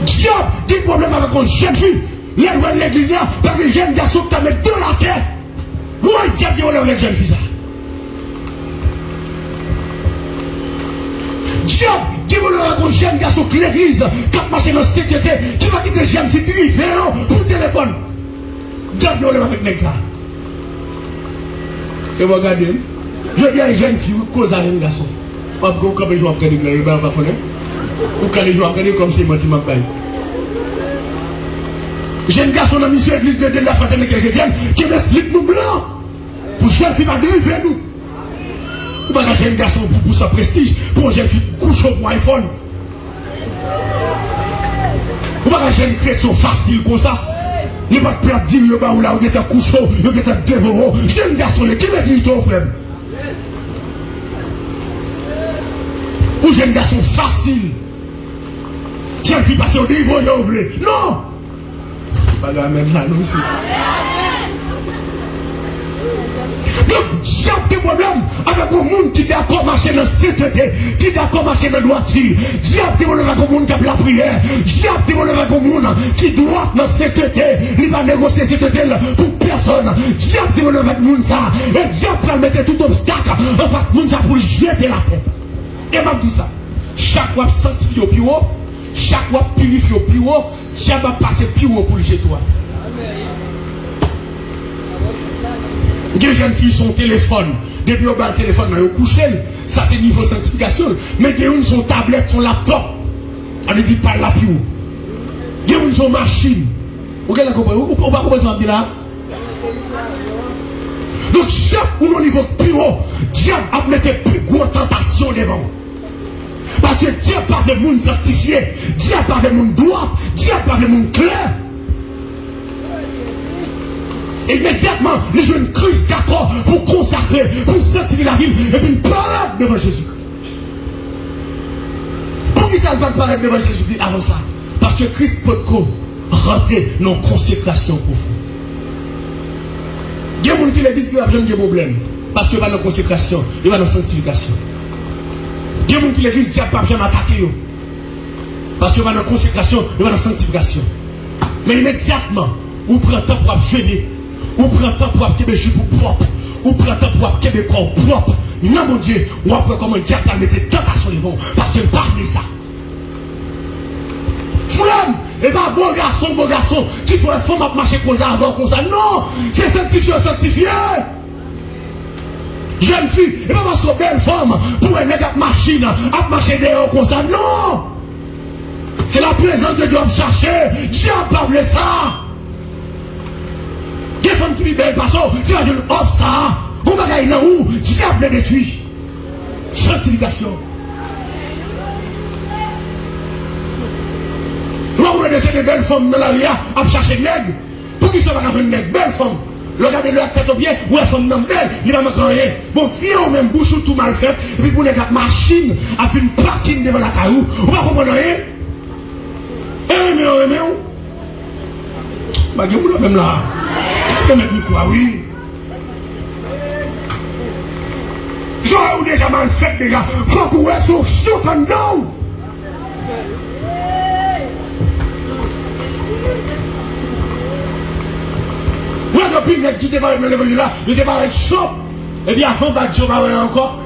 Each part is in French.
Diable, des problèmes avec un jeune fille. Les lois de l'église là, parce que les jeunes garçons qui mettent dans la tête. Moi, le diable, il avec jeune fille ça. Diable, qui veut avec un jeune garçon qui l'église, qui a marché dans la sécurité, qui va quitter jeune fille privée pour le téléphone. Diable, il avec les ça. Et vous regardez, je dis à une jeune fille, cause à un garçon. Pas de quand les gens apprennent, ils ne vont pas connaître. Ou quand les gens apprennent comme c'est moi qui m'en paye. Jeune garçon dans mission église de la fraternité chrétienne qui me slip nous blanc pour jeune fille va délivrer nous. Ou pas un jeune garçon pour sa prestige, pour une jeune fille couche au iPhone. Ou pas un jeune chrétien facile comme ça. Il n'y a pas de plat de dire ou là où il y a un couchon, il y a un dévorant. Jeune garçon, qui me dit ton frère? Ou jeune garçon facile. Jeune fille passe au niveau, il ouvre. Non! Pas de même là, nous aussi. Donc, j'ai des problèmes avec un monde qui est d'accord marcher dans la sainteté, qui est d'accord marcher dans la droiture. J'ai des problèmes avec un monde qui a la prière. J'ai des problèmes avec un monde qui doit dans la sainteté. Il va négocier la sainteté pour personne. J'ai des problèmes avec un monde ça. Et j'ai pas mettre tout obstacle en face de monde ça pour jeter la tête. Et m'a dit ça. Chaque fois sanctifié au plus haut, chaque fois purifié au plus haut, chaque fois passer plus haut pour le jeter toi. Les jeunes filles sont téléphone. Depuis au bas le téléphone, ils couché. Ça c'est niveau sanctification. Mais ils ont son tablette, son laptop. On ne dit pas la plus haut. Ils ont son machine. Vous avez compris? On va comprendre ça là. Donc chaque ou au niveau plus haut, Dieu a mis plus grosse tentation devant. Parce que Dieu parle de monde sanctifié, Dieu parle de monde droit, Dieu parle de monde clair. Immédiatement, les jeunes Christ d'accord pour consacrer, pour sanctifier la ville et puis une parade devant Jésus. Pour qui ça ne va pas paraître devant Jésus avant ça? Parce que Christ peut rentrer dans la consécration profonde. Il y a des gens qui disent qu'il n'y a pas de problème. Parce qu'il va dans la consécration, il va dans la sanctification. Il y a des gens qui disent qu'il n'y a pas de attaquer. Parce qu'il va dans la consécration, il va dans la sanctification. Mais immédiatement, on prend le temps pour gêner. On prend le temps pour avoir des jupes propres. On prend le temps pour avoir des corps propres. Non, mon Dieu, on voit comment Dieu a mis des tentations devant. Parce qu'il parle de ça. Flamme, et pas bon garçon, qui faut un femme à marcher comme ça avant, comme ça. Non, c'est sanctifié. Jeune fille, et pas parce que belle femme, pour une machine, à marcher dehors comme ça. Non, c'est la présence de Dieu à chercher. Dieu a parlé ça. Des femmes qui vivent belle façon, tu vas dire, hop ça, on va gagner là où, Dieu a détruit. Sanctification. On va laisser des belles femmes dans la rue à chercher nègre. Pour qu'ils soient pas une nègre, belle femme. Regardez leur tête au bien, ou une femme non belle, il va me rien. Bon, fille, même bouche tout mal fait, et puis pour les machine, avec une parking devant la caillou, on va comprendre rien. Mais bah, vous la femme là. Vous mettez quoi, oui. J'aurais déjà mal fait, déjà. Faut que vous soyez sur ton dos. Moi, depuis que qui démarre le l'évangile là, il démarre avec chaud. Et bien, avant, bah, Dieu va encore.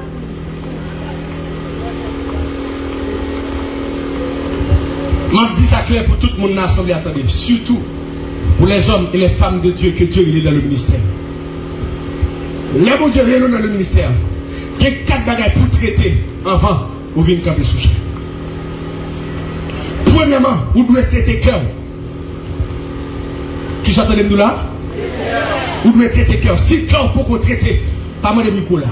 Je dis ça clair pour tout le monde dans l'assemblée, attendez. Surtout pour les hommes et les femmes de Dieu que Dieu est dans le ministère. Les bons Dieu est dans le ministère. Il y a 4 bagages pour traiter avant vous venez camper sous chien. Premièrement, vous devez traiter cœur. Qui s'attendait nous là? Vous devez traiter cœur. Si cœur peut qu'on traiter, pas moi de micro là.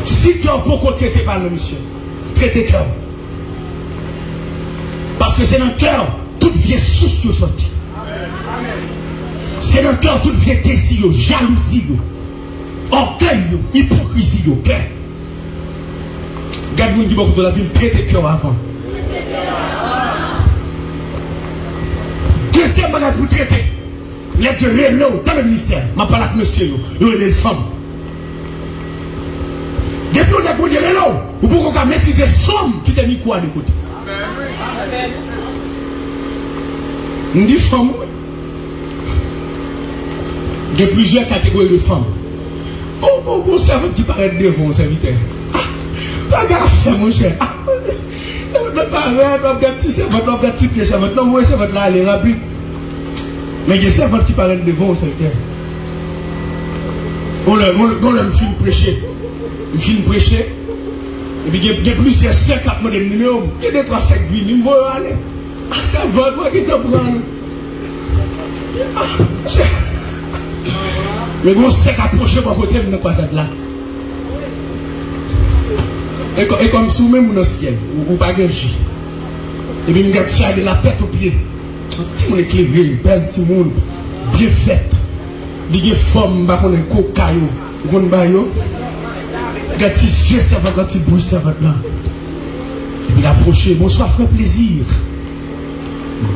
Si cœur peut qu'on traiter par le monsieur, traitez cœur. Parce que c'est dans le cœur, toute vieille souci sortie. C'est dans le cœur, toute vieille désir, jalousie, orgueil, hypocrisie, cœur. Gardez-vous qui beaucoup de la ville, traitez cœur avant. Deuxième bagage pour traiter. Les deux réels dans le ministère. Je parle avec monsieur, il y a des femmes. Depuis on a dit réels, vous pouvez maîtriser somme qui t'a mis quoi de côté. On dit femme. Il y a plusieurs catégories de femmes. Bon servant qui paraît devant, serviteur. Pas grave, mon cher. Notre parent, notre petit servant, notre petit pied servant. Non, moi, servant là, elle est rapide. Mais il y a servant qui paraît devant, serviteur. On l'a film prêcher. Il film prêcher. Et puis il y a plusieurs sœurs qui ont demandé numéro. Il y a des 3-5 villes. Il faut aller. Ah, ça va, toi qui te prends. Mais vous savez qu'approcher par côté de quoi ça là. Et comme si vous-même vous dans le ciel, vous pas gagner. Et puis vous avez de la tête aux pieds. Petit monde éclairé, belle petit monde, bien faite. Il y a des femmes, on est cocaïo, on est bayo. Quand tu suis ça va, quand tu bouges ça va là. Et puis l'approcher, bonsoir, frère plaisir.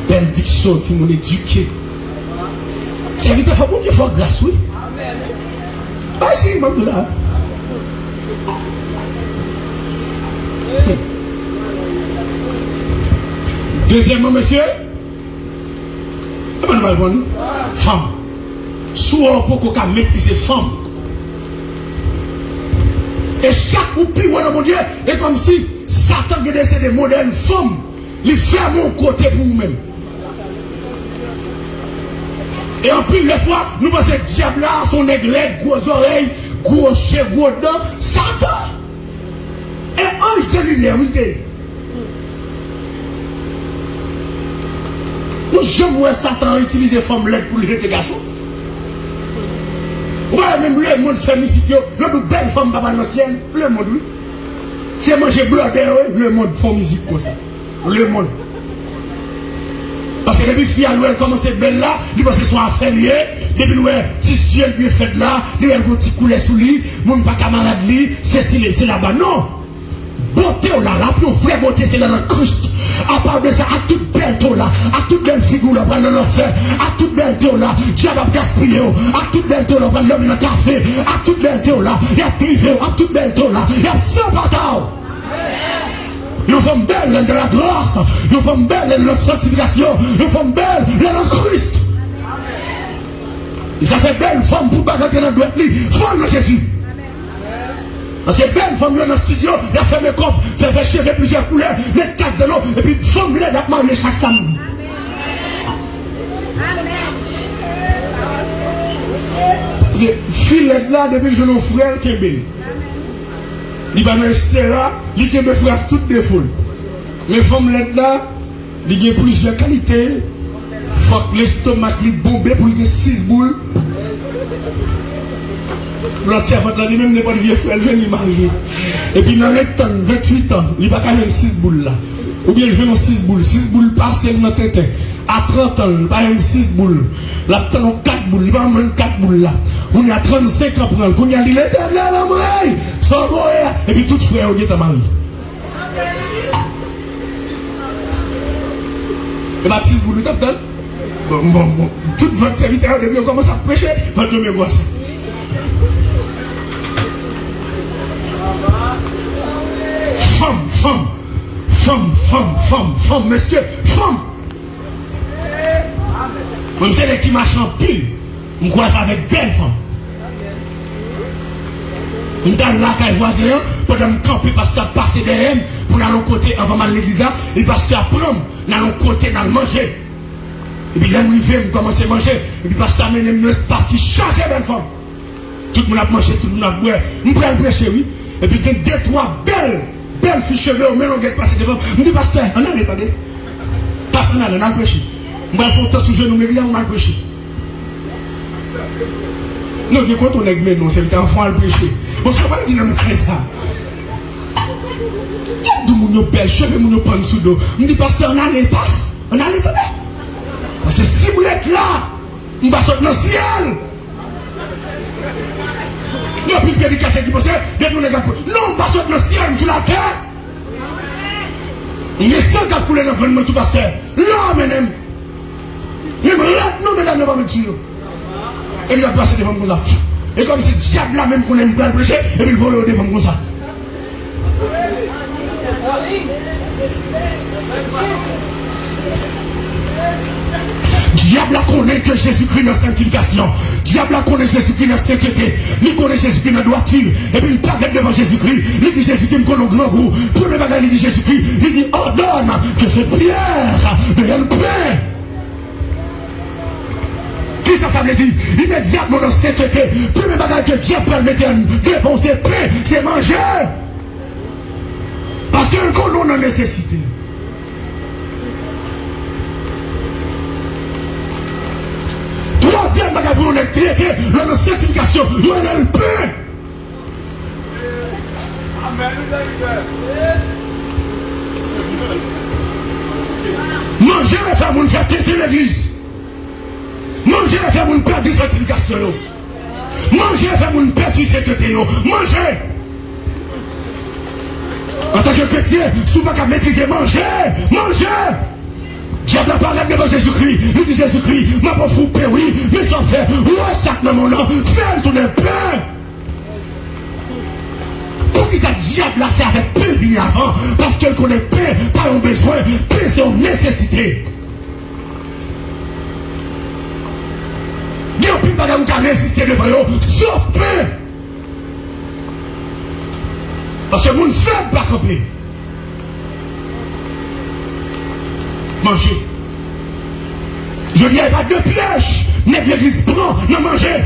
Belle diction, petit monde éduqué. C'est vite à faire beaucoup de fois grâce, oui. Bah si, même là. Deuxièmement, monsieur, femme. Soit on peut maîtriser femme. Et chaque oupi, mon Dieu, est comme si Satan qui décide des modèles femmes, il fait mon côté pour vous-même. Et en plus, les fois, nous pensons que diable là, son aiglette, grosses oreilles, gros chien, gros dents, Satan. Et ange de lumière, oui. Nous jamais Satan utiliser femme l'aide pour les garçons. Ouais, même le monde fait musique, le belle femme papa dans le ciel, le monde, oui. C'est manger blanc, le monde fait musique comme ça. Le monde. Parce que depuis que elle commence à être belle là, il va se soit affaire lié, depuis que tissu est bien fait là, il y a un petit coulet sous lui, mon pas camarade lui, c'est là-bas. Non! Beauté là, la plus vraie beauté c'est dans le Christ. À part de ça, à toute belle taux là, à toute belle figure là, dans l'enfer, à toute belle taux là, diable a gaspillé, à toute belle taux là, dans l'homme dans le café, à toute belle taux là, il y a privé, à toute belle taux là, il y a 100 batailles. Nous sommes belles dans la grâce, nous sommes belles dans la sanctification, nous sommes belles dans le Christ. Ça fait belle femme pour bagarrer dans le doigt, femme de Jésus. Parce que belle femme dans le studio, il a fait mes copes, fait cheveux plusieurs couleurs, les 4 zélos, et puis femme l'aide à marier chaque samedi. Fille là, depuis que je nos frères qui est belle. Il va me là, il va me faire toutes les foules. Mais femme là, il a plusieurs qualités. Faut que l'estomac lui bombe pour qu'il ait 6 boules. L'autre servante là, lui-même n'est pas de vieux frère, elle vient lui marier. Et puis dans le temps, 28 ans, il va gagner 6 boules là. Ou bien je vais dans 6 boules passées dans tête. À 30 ans, il va gagner 6 boules. Là, il va 4 boules, il va gagner 4 boules là. On y a 35 ans pour elle, on y a l'éternel à moi, sans mourir. Et puis tout frère, on est à marier. Et bah 6 boules, tu as bon, toute votre serviteur, on commence à prêcher, votre demain, moi ça. Femme, monsieur, femme. Même c'est les qui marchent en pile, on croise avec belle femme. On donne là quand voisin, pendant me camper parce que passer derrière, pour aller au côté avant mal l'église, et parce que prendre, dans le côté, dans le manger. Et puis là, on commence à manger, et puis parce que amène un espace qui change belle femme. Tout le monde a mangé, tout le monde a boire. On prend le prêcher, oui. Et puis il y a 2-3 belles filles cheveux, mais on va passer devant. Je dis, pasteur, on a attendez. Pasteur, on a prêché. On va faire tout ce genou, mais on a prêché. Non, je compte on est gagné, non, c'est l'enfant à prêcher. Bon, ça va pas dire, non, mais ça. Il y a deux moun belles cheveux, moun pan sous dos. Je dis, pasteur, on a les passes. On a les tonner. Parce que si vous êtes là, on va sortir dans le ciel. Il y a plus de prédicateurs qui pensent, non, on va sortir dans le ciel, sur la terre. Il y a 100 qui ont coulé dans le fondement tout pasteur. Là, mesdames. Même là, non, mesdames, ne va pas me tuer. Et il a passé devant comme ça. Et comme si diable là même qu'on aime pas le prêcher, et puis il vole devant comme ça. Diable connaît que Jésus-Christ dans la sanctification. Diable connaît Jésus-Christ dans la sainteté. Il connaît Jésus-Christ dans la droiture. Et puis il parle devant Jésus-Christ. Il dit Jésus-Christ me connaît au grand goût. Premier bagage, il dit Jésus-Christ. Il dit ordonne que ce pierre devienne pain. Qui ça veut dire? Immédiatement dans la sainteté. Premier bagage que Dieu peut mettre en dépenser pain, c'est manger. Parce que qu'on a nécessité. Troisième bagage pour nous traiter dans la sanctification, nous avons le pain. Manger les femmes, nous faire traiter l'église. Manger les femmes, nous perdre la sanctification. Manger les femmes, nous perdre la sainteté. Manger. En tant que chrétien, souvent qu'à maîtriser, manger. Manger. Diable a parlé devant Jésus-Christ. Il dit Jésus-Christ, ma pauvre fou, oui, mais sans faire, ouais, ça dans mon nom, fais ton pain. Pour qui ça diable là, c'est avec pain venu avant, parce qu'elle connaît pain, pas un besoin, pain c'est une nécessité. Il n'y a plus de bagarre qui a résisté devant eux, sauf pain. Parce que mon faible pas camper. Manger. Je dis, il n'y a pas de piège. N'est l'église prend, non manger.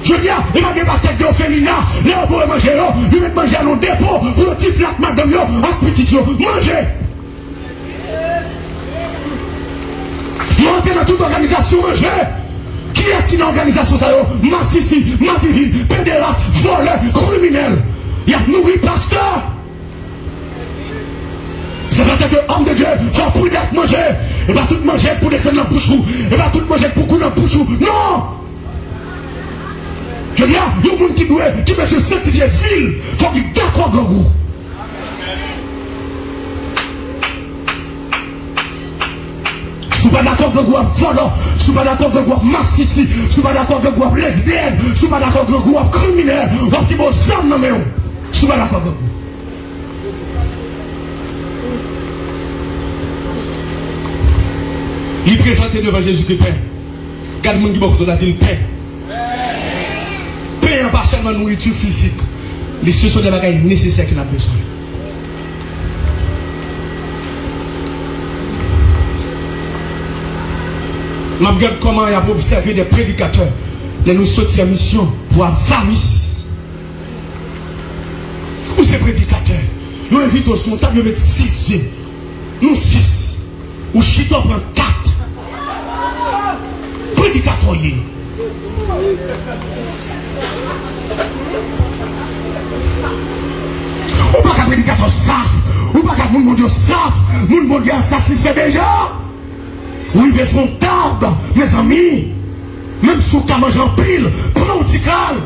Je dis, il n'y a pas de basket de féminin. Là, vous manger, vous mettez manger à nos dépôts, pour le petit plat, madame, avec petit, manger. Vous entrez dans toute organisation, manger. Qui est-ce qui est dans l'organisation, ça, Massissi, Madivine, pédéraste, voleur, criminel. Il y a nourri pasteur. C'est vrai que l'homme de Dieu, il faut prendre à manger. Et pas tout manger pour descendre dans le bouchou. Et pas tout manger pour couler dans le bouchou. Non! Je dis, il y a un monde qui veut se sanctifier ville. Il faut qu'il d'accord avec vous. Je ne suis pas d'accord avec vous avec volant. Je ne suis pas d'accord avec vous avec massissi. Je ne suis pas d'accord avec vous avec lesbienne. Je ne suis pas d'accord avec vous avec criminel. Ou avec qui vont s'en nommer. Je ne suis pas d'accord avec vous. Il présentait devant Jésus-Christ pain. Garde mon qui beaucoup de la dit pain. Pain pas seulement nourriture physique. Les ce sont des bagages nécessaires qu'on a besoin. Je regarde comment il y a observé des prédicateurs. Les nous sortis en mission pour avarice. Où ces prédicateurs? Nous invitons son table, nous mettons 6 yeux. Nous 6. Ou chito prend 4. Prédicateur. Ou pas qu'un prédicateur saf. Ou pas qu'un monde Dieu saf. Monde bon Dieu satisfait déjà. Oui, il fait son table, mes amis. Même si vous mangez en pile, prends un petit calme.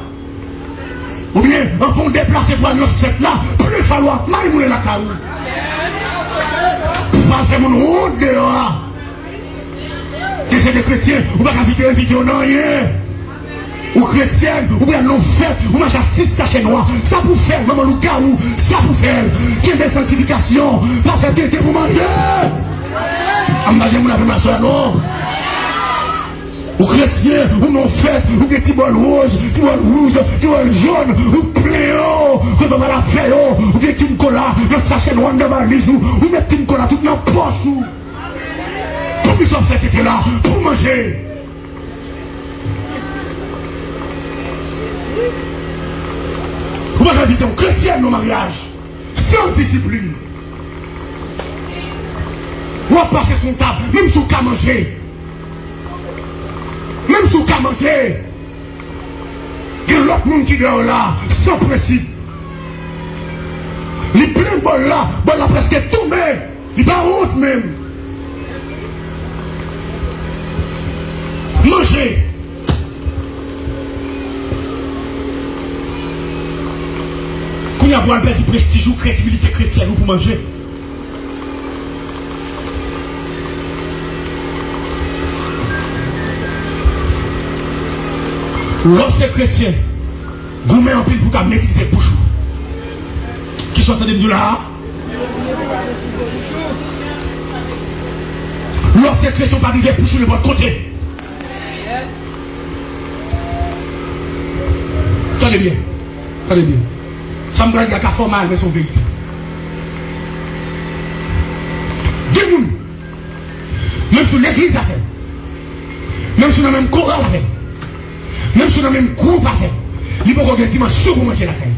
Ou bien, on va déplacer pour notre fête là, plus falloir maïmouler la caou. Pour faire mon honte dehors. Que c'est des chrétiens, ou pas qu'un vidéo, non, rien. Ou chrétienne, ou bien non fait, ou mange à 6 sachets noirs. Ça pour faire, maman, le caou, ça pour faire. Qu'il y ait des sanctifications, pas faire tété pour manger. On va dire, mon avait ma soeur, non. Ou chrétien, ou non fait, ou des petits bols rouges, petits bols rouges, petits bols jaunes, ou pléo, quand on va la faire, ou des Tim Cola, le sachet noir de valise, ou mettre Tim Cola tout dans la poche. Pour qu'ils soient fait, était là, pour manger. Vous allez inviter un chrétien au mariage, sans discipline. Ou à passer son table, même si vous pouvez manger. Même si vous pouvez manger. Il y a l'autre monde qui est là, sans principe. Les pleins bol là presque tombé. Il n'est pas honte même. Manger. Quand il y a un peu de prestige ou crédibilité chrétienne pour manger. Lorsque chrétien, gourmet en pile pour maîtriser le bouchon. Qui sont en train de me dire là? Lorsque chrétien pas arrivé pour sur le bon côté. Tenez bien. Tenez bien. Ça me dit qu'à formal, mais son vérité. Deux gens, même sur l'église avec, même sur le même chorale avec, même sur le même groupe avec, il faut qu'on ait une dimension pour manger la caille.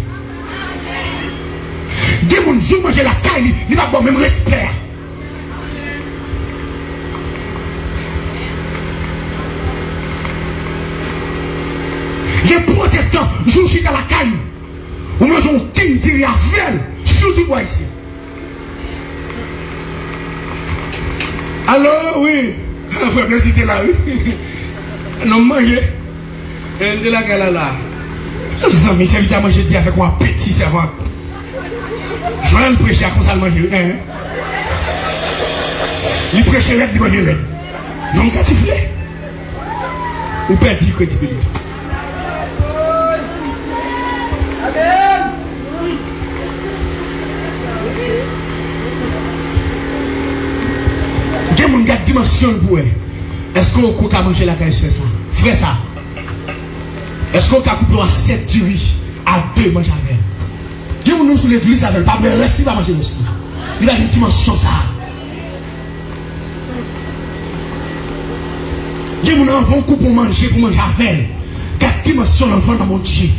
Deux gens, jour manger la caille, il va avoir même respect. Les protestants, jour chez la caille, ou mangeons qui dirait à fiel, surtout moi ici. Alors, oui, frère, président là, oui. Non, manger. Et là, qu'elle a là. Ça, mais c'est évidemment, je dis avec un petit servant. Je vais le prêcher à quoi ça le manger. Il prêche avec du manger. Non, qu'à tifler. Ou perdre la crédibilité. Amen. Il y a une dimension pour elle. Est-ce qu'on peut manger la caisse ça? Frère ça. Est-ce qu'on peut couper à 7 du riz à 2 manger avec? Il y a une sur l'église avec pas de rester pas manger aussi. Il a une dimension ça. Il y a une enfant pour manger avec. Quelle dimension l'enfant dans mon Dieu?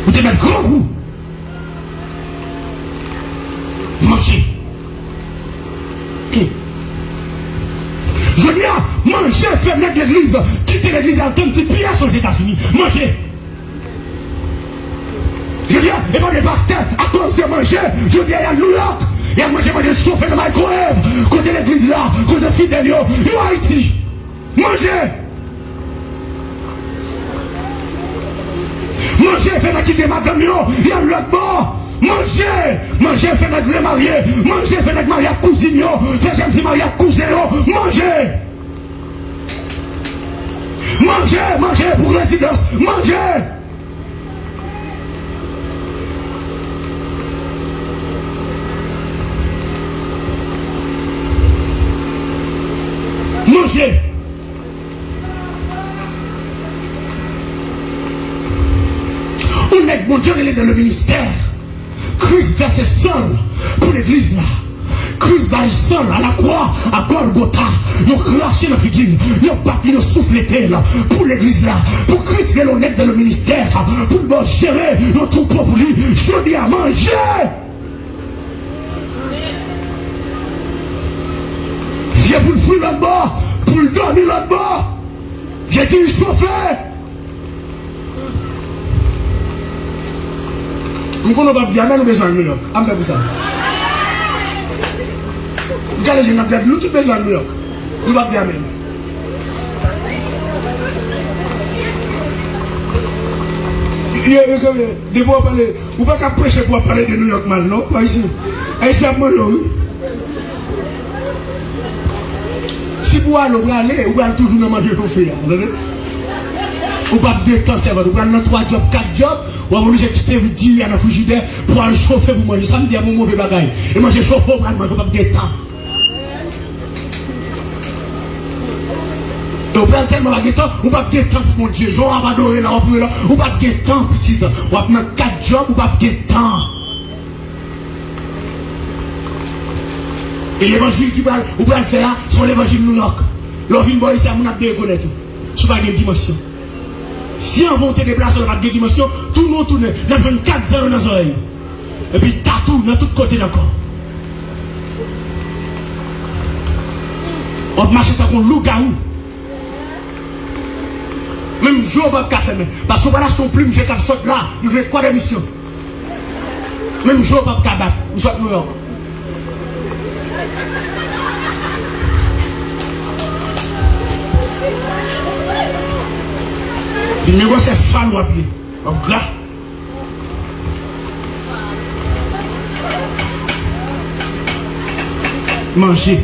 Vous devez mettre grand goût. Manger. Je dis à manger, faire mettre l'église, quitter l'église en tant que pièce aux États-Unis. Manger. Je dis à, et pas des pasteurs, à cause de manger, je dis à New York, il y a manger chauffé dans le microwave, côté l'église là, côté Fidelio, et Haïti. Manger. Manger, faire quitter madame yo, il y a l'autre bord. Manger, faire notre marié, manger, faire notre marié à cousine yo, faire jeune fille marié à cousin yo, manger pour résidence, manger. On est, mon Dieu, il est dans le ministère. Christ versait seul pour l'église là. Christ va seul à la croix, à Golgotha. Ils ont craché la figure, ils ont battu, ils ont soufflé là pour l'église là. Pour Christ, il est honnête dans le ministère. Pour le gérer, ils ont tout pour lui. Je dis à manger. Viens pour le fruit là-bas, pour le dormir là-bas. Viens dit chauffer. Je ne connais pas bien, mais nous besoin de New York. Je ne sais pas ça. Regardez, je n'ai pas nous tous besoin de New York. Nous ne pas bien même. Des fois, vous ne pouvez pas prêcher pour parler de New York mal, non? Pas ici. Ici, à moi, oui. Si vous allez, vous allez toujours manger au feu. Vous ne pouvez pas détendre, vous allez 3 jobs, 4 jobs. Ou à j'ai quitté vous dire à la frigidaire pour aller chauffer pour manger. Ça me dit à mon mauvais bagage. Et moi j'ai chauffé pour manger, je ne peux pas de temps. Et vous prenez tellement de temps, vous ne pouvez pas de temps pour mon Dieu. Je vais adorer là, vous ne pouvez pas de temps, petit. Vous avez 4 jobs, vous ne pouvez pas de temps. Et l'évangile qui va, vous pouvez le faire, c'est l'évangile New York. L'orvin boy, c'est à mon abdé reconnaître. Ce n'est pas une dimension. Si on va te déplacer dans la dimension, tout le monde tourne, nous avons 4-0 dans les oreilles. Et puis tatou dans tous côtés d'accord. On marche comme un loup-garou. Même jour, on va pas faire. Parce qu'on va lâcher ton plume, j'ai comme ça là, il veut quoi d'émission. Même jour, on va pas battre. Vous êtes New York. Le numéro c'est fan ou à pied. Gras. Manger.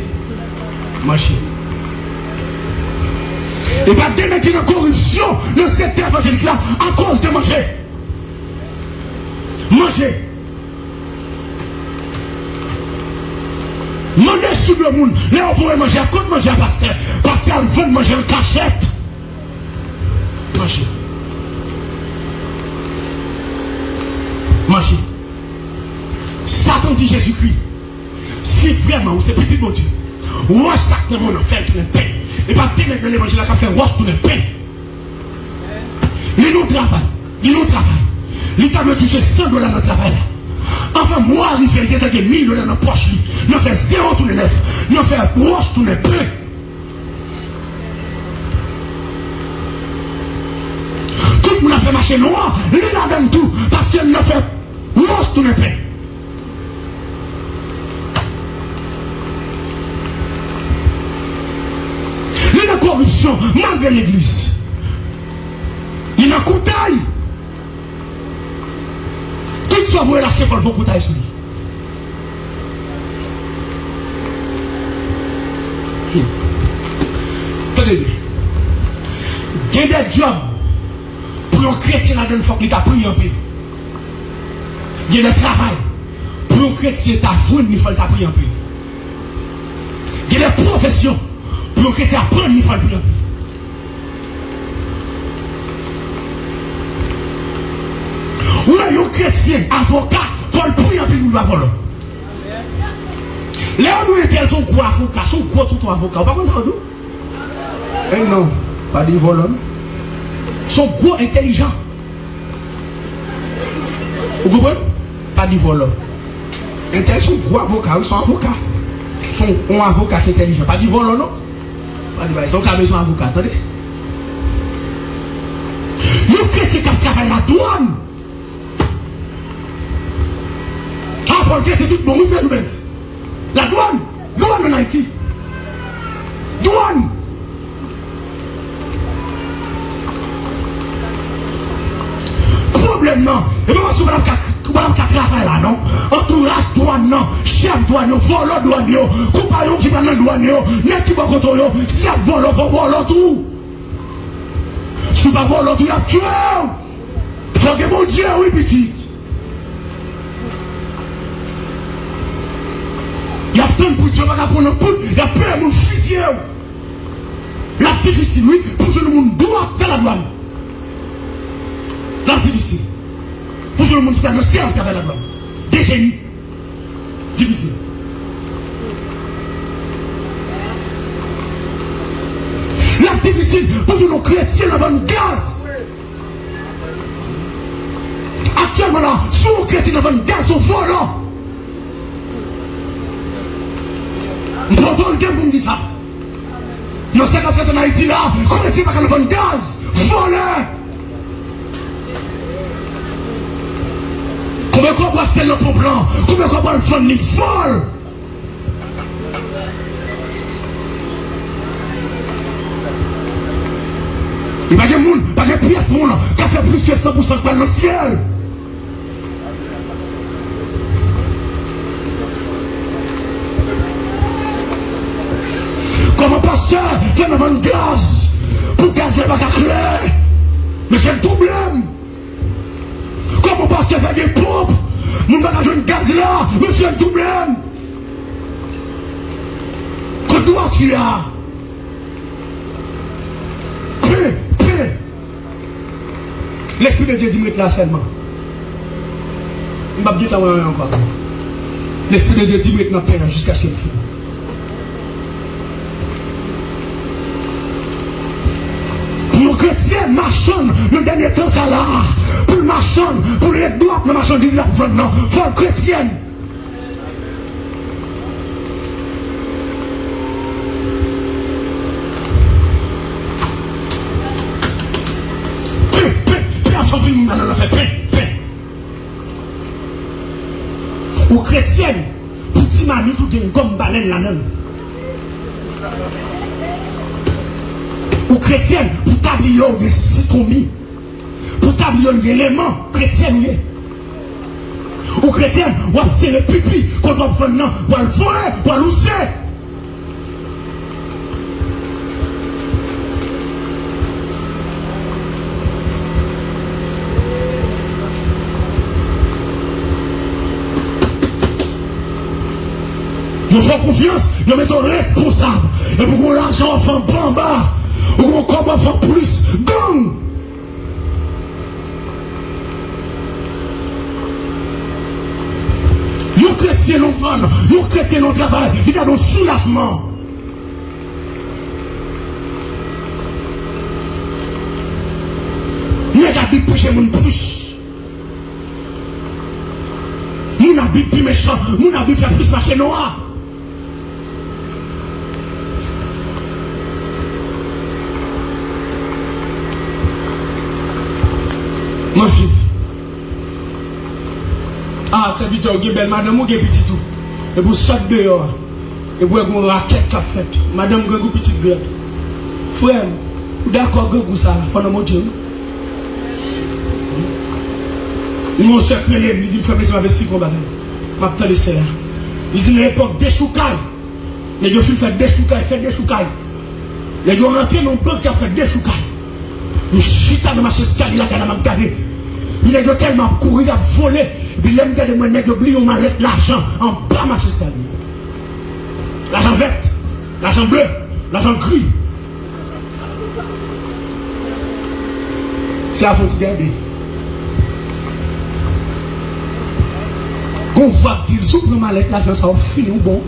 Et pas des mecs qui ont corruption dans cette évangélique là à cause de manger. Mandez sur le monde. Là, on pourrait manger à côté, manger à pasteur. Pasteur, il veut manger en cachette. Manger. Manger. Satan dit Jésus-Christ. Si vraiment, vous c'est petit bon Dieu. Wash chaque monde en fait tout le pain. Et pas tenir dans l'évangile qui a fait wash tout le pain. Il nous travaille. Il nous travaille. Il t'a touché $100 dans le travail là. Enfin, moi, arrivé, il y a $1000 dans la poche. Il a fait 0 tout le 9. Il a fait wash tout le pain. Tout le monde a fait marcher noir. Il a donné tout. Parce qu'il a fait wash tout le pain. Il y a corruption malgré l'église. Il y a coutaille. Tout soit vous lâcher pour le coutaille sur lui. Attendez, il y a des jobs pour un chrétien là-dedans, il faut qu'il t'a pris un peu. Il y a des travail pour un chrétien t'a joué, il faut qu'il t'a pris un peu. Il y a des professions pour un chrétien apprendre, il faut qu'il t'a pris un peu. Oui, un chrétien, avocat, il faut le prix un peu pour le voler. Là, nous étions son gros avocat, son gros tout avocat. Pas comme ça, nous? Eh non, pas de volant. Son gros intelligent. Vous comprenez? Pas de volant. Son gros avocat, son avocat. Son avocat qui est intelligent. Pas de volant, non? Pas de volant. Son cabé, son avocat, attendez. Le chrétien qui travaille la douane. Avant que c'est tout bon, vous faites nous mettre. La douane en Haïti. Douane. Problème non. Et pas parce que madame travaille là, non. Entourage douane, non. Chef douane, volant douane, compagnon qui va dans la douane, n'est qui va contre eux. Si y a volant, faut voler tout. Si tu vas voler tout, il y a tué. Faut que mon Dieu, oui, petit. Il y a tant de pour Dieu, il y a plein de monde fusillé. La difficile, oui, pour que le monde doit dans la douane. La difficile. Pour que le monde qui est dans le ciel qui avait la douane. DGI. Difficile. La difficile, pour que nos chrétiens avant le gaz. Actuellement là, si nos chrétiens avant le gaz sont volants. L'autorité pour me dire ça. Nous sommes fait en Haïti là, quand on est pas dans le gaz, volé. Combien qu'on va acheter le plan, combien qu'on va le faire, il vole. Il n'y a pas de monde, pas de pièce monde qui a fait plus que 100% dans le ciel. Comme un pasteur fait devant le gaz pour gaz n'est pas clair. Mais c'est le problème. Comme un pasteur fait des pompes, nous n'avons pas joué de gaz là, mais c'est le problème. Que dois tu as? Paix. L'Esprit de Dieu dit là seulement. Je ne vais pas dire encore. L'Esprit de Dieu dit maintenant paix jusqu'à ce qu'il finisse. Pour le chrétien, marchand, le dernier temps, ça là. Pour le marchand, pour les droits, le marchandise, là, maintenant, pour le chrétien. Paix. Ou chrétienne, pour petit mamie, tout est comme baleine là-dedans. Ou chrétienne, pour tablion de citron, pour tablion d'éléments chrétiens. Ou chrétienne, ou c'est le pipi, qu'on doit faire non, ou le foyer, ou l'ousser. Ils font confiance, ils mettent responsable. Et pour qu'on l'argent en fait en bas, ou qu'on commence à faire plus, gang! Yon chrétien non fan, yon chrétien non travail, il y a un soulagement. Il y a des bouches mon plus. Mon habit plus méchant, mon habit fait plus marché noir. Mon fils. Ah, serviteur, vous avez belle madame, vous avez petit tout. Et vous sortez dehors. Et vous avez une raquette qui a fait. Madame, vous avez une petite grade. Frère, vous d'accord avec ça, la fin de mon Dieu. Mon secret, il dit, frère, je vais expliquer comment je vais vous dire. Il dit, l'époque des choucailles. Les gens font des choucailles, fait des choucailles. Les gens rentrent dans le banque qui a fait des choucailles. Je suis dans le marché escalier, là, qui a gardé. Il a tellement couru, il a volé. Et puis, il a gardé, il a oublié, on a l'argent en bas marché escalier. L'argent vert, l'argent bleu, l'argent gris. C'est la faute de garder. Qu'on voit dire, si on prend l'argent, ça va finir bon.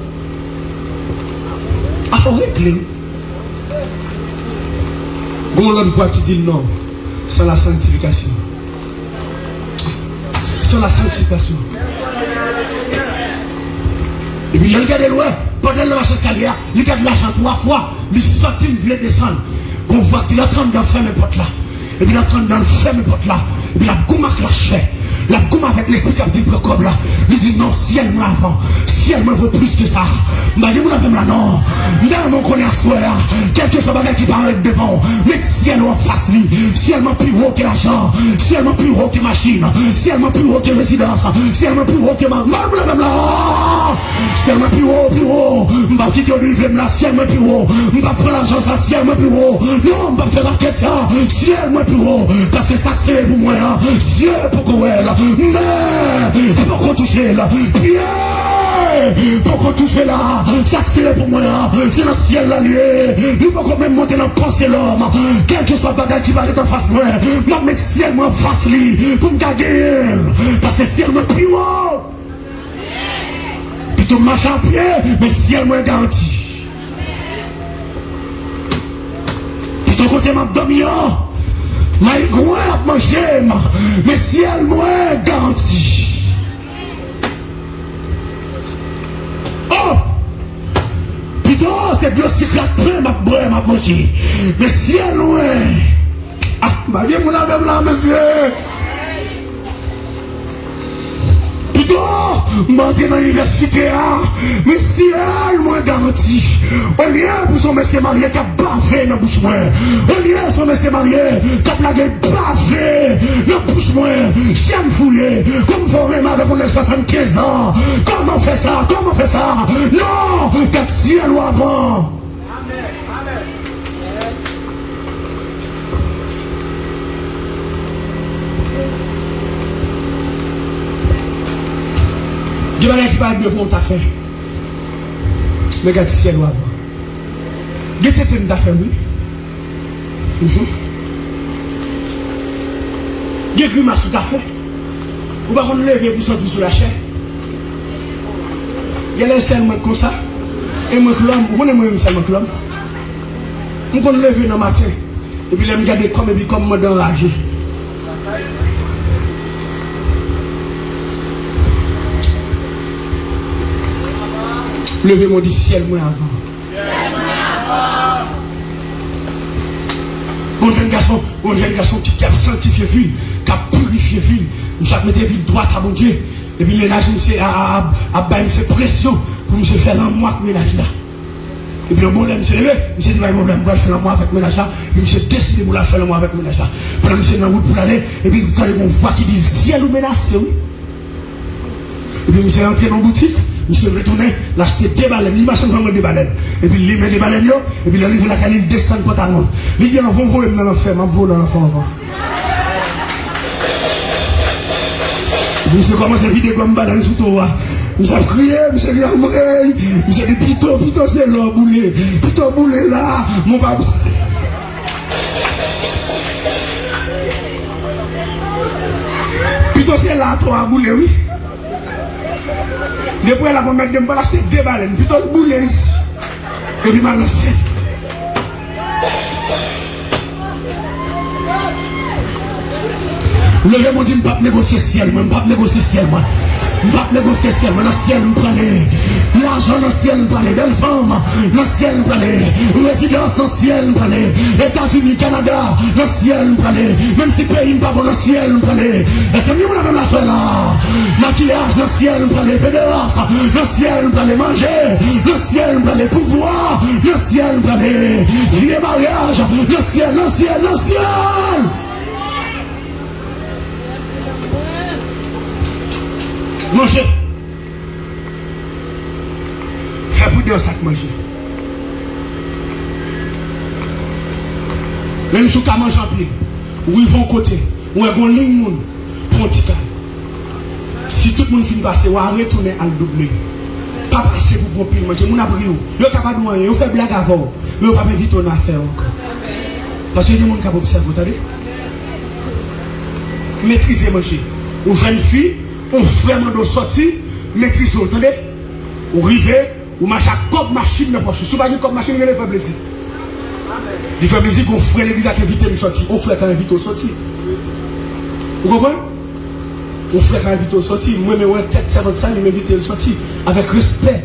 Il faut régler. Comment l'autre fois qui dit non, sans la sanctification. Sans la sanctification. Et puis il regarde loin, pendant le marché escalier, il regarde l'argent 3 fois, il sortit, il voulait descendre. On voit qu'il est en train de faire mes potes là. Et puis il est en train de faire mes potes là. Et puis la gomme avec la chair. La gomme avec l'esprit qui a dit comme là. Il dit non, si elle me avant, si elle me veut plus que ça. Je dis là non. Dans mon connaît à soi, quelque chose qui paraît devant. Mais si elle en face lui, si elle m'a plus haut que l'argent, si elle m'a plus haut que machine, si elle m'a plus haut que résidence, si elle m'a plus haut que ma. Si elle m'a plus haut, je vais quitter lui, là, si elle m'a plus haut, je vais prendre l'argent ça, si elle m'a plus haut. Non, je vais faire la quête ça, si elle m'a plus haut. Parce que ça c'est pour moi, si elle pour qu'on elle. Mais, pour qu'on touche là, bien, pour qu'on touche là, ça c'est pour moi, c'est le ciel là lié, il faut qu'on même monter dans le pensée l'homme, quel que soit le bagage qui va être en face moi, ma mec si elle me fasse lui, pour me gagner, parce que si elle me plus haut, plutôt marche à pied, mais si elle me garantit, plutôt côté m'a dormi, mais il à manger, mais si elle m'a garanti. Oh! Putain, c'est bien si que m'a manger. Mais si elle m'a. Ah, ma vie, mon ami, là, monsieur. Monter dans l'université, mais si elle m'a garanti, au lieu pour son monsieur marié qui a bavé dans la bouche, au lieu son monsieur marié qui a blagué bavé dans la bouche, j'aime fouiller, comme vraiment avec on a 75 ans, comment on fait ça, comment on fait ça, non, t'as si elle ou avant. Amen, amen. Je vais aller qui parle de vous, t'as fait. Mais regarde si elle doit avoir. Je t'ai fait, t'as fait, oui. Je grimace, t'as fait. Ou va qu'on lever pour sortir sur la chair. Il y a les selles, moi, comme ça. Et moi, l'homme, vous connaissez moi, seulement l'homme. On peut lever dans le matin. Et puis, je me garde comme, et puis, comme moi, d'enragé. Levez mon dit ciel moi avant. Mon jeune garçon qui a sanctifié ville, qui a purifié ville, nous avons mis ville droite à mon Dieu. Et puis ménage, à baisser pression pour nous faire un mois avec ménage là. Et puis le bon là, monsieur levé, monsieur dit, pas de problème, je vais faire un mois avec ménage là. Et monsieur décide pour faire un mois avec ménage là. Pendant monsieur dans la route pour aller, et puis quand on voit qui dit ciel ou menacé, oui. Et puis monsieur est entré dans la boutique. Monsieur retourné, l'acheter des baleines, l'image vraiment des baleines. Et puis il met des baleines, et puis il arrive à la canne, il descend le pantalon. Il dit, on va voler dans l'enfer, on va voler dans l'enfer. Monsieur commence à vider comme baleine sous toi. M'sa crié, m'sa dit amrey, m'sa dit pito c'est là boulé. Pito boulé là, mon papa. Pito c'est là toi boulé oui. Depuis la première de me acheter 2 baleines, pito boulé ici. Et puis mal ciel. Le monde dit je ne pas négocier ciel, je ne pas négocier ciel, moi. Je ne pas négocier ciel, moi. Dans le ciel, je prends l'argent dans le ciel, je prends belle femme, dans le ciel, je prends résidence dans le ciel, je prends États-Unis, Canada, dans le ciel, je prends même si le pays n'est pas bon dans le ciel, je prends est-ce que nous avons la soirée là? Maquillage dans le ciel, je prends pédéras, dans le ciel, je prends manger, dans le ciel, je prends pouvoir, dans le ciel, je prends vieux mariage, dans le ciel, dans le ciel, dans le ciel. Manger. Fais pour 2 sacs manger. Même si vous mangez en pile, ou ils vont côté, ou ils vont ligne pour un petit cas. Si tout le monde finit passer, ou retourner à le doubler. Pas passer pour bon pile manger. Mon abri, vous êtes capable de manger, vous faites blague avant, mais vous ne pouvez pas éviter une affaire encore. Parce que les gens qui observent, vous savez. Maîtriser manger. Aux jeunes filles, on vraiment de sortir, maîtrise, vous entendez? Ou river, ou marcher comme machine de poche. Si vous n'avez pas comme machine, vous allez faire plaisir. Il fait plaisir qu'on ferait l'église à inviter à sortir. On ferait quand invite au sortir. Vous comprenez? On ferait quand invite au sortir. Moi, je vais tête servante ça, je m'invite à sortir. Avec respect.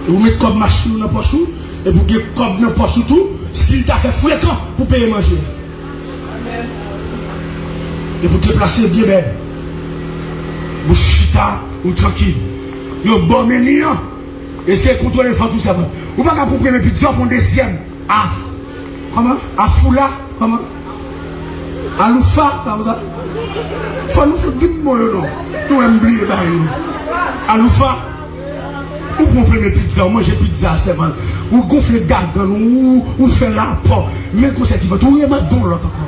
Et vous mettez comme machine dans poche, et vous mettez comme dans poche tout, s'il t'a fait fréquent pour payer manger. Et vous déplacer bien belle. Vous chita ou tranquille. Vous bon mignon. Et c'est contrôler tout ça. Vous ne pouvez pas pour prendre pizza pour un deuxième. Ah. Comment? À Foula. Comment? À Loufa. Comme ça. Faut nous faire du mot, non? Nous aimons oublier. À Loufa. Vous prenez pizza, vous mangez pizza, c'est mal. Vous gonflez gargan, vous faites rapport. Mais quand c'est vous avez un don l'autre encore.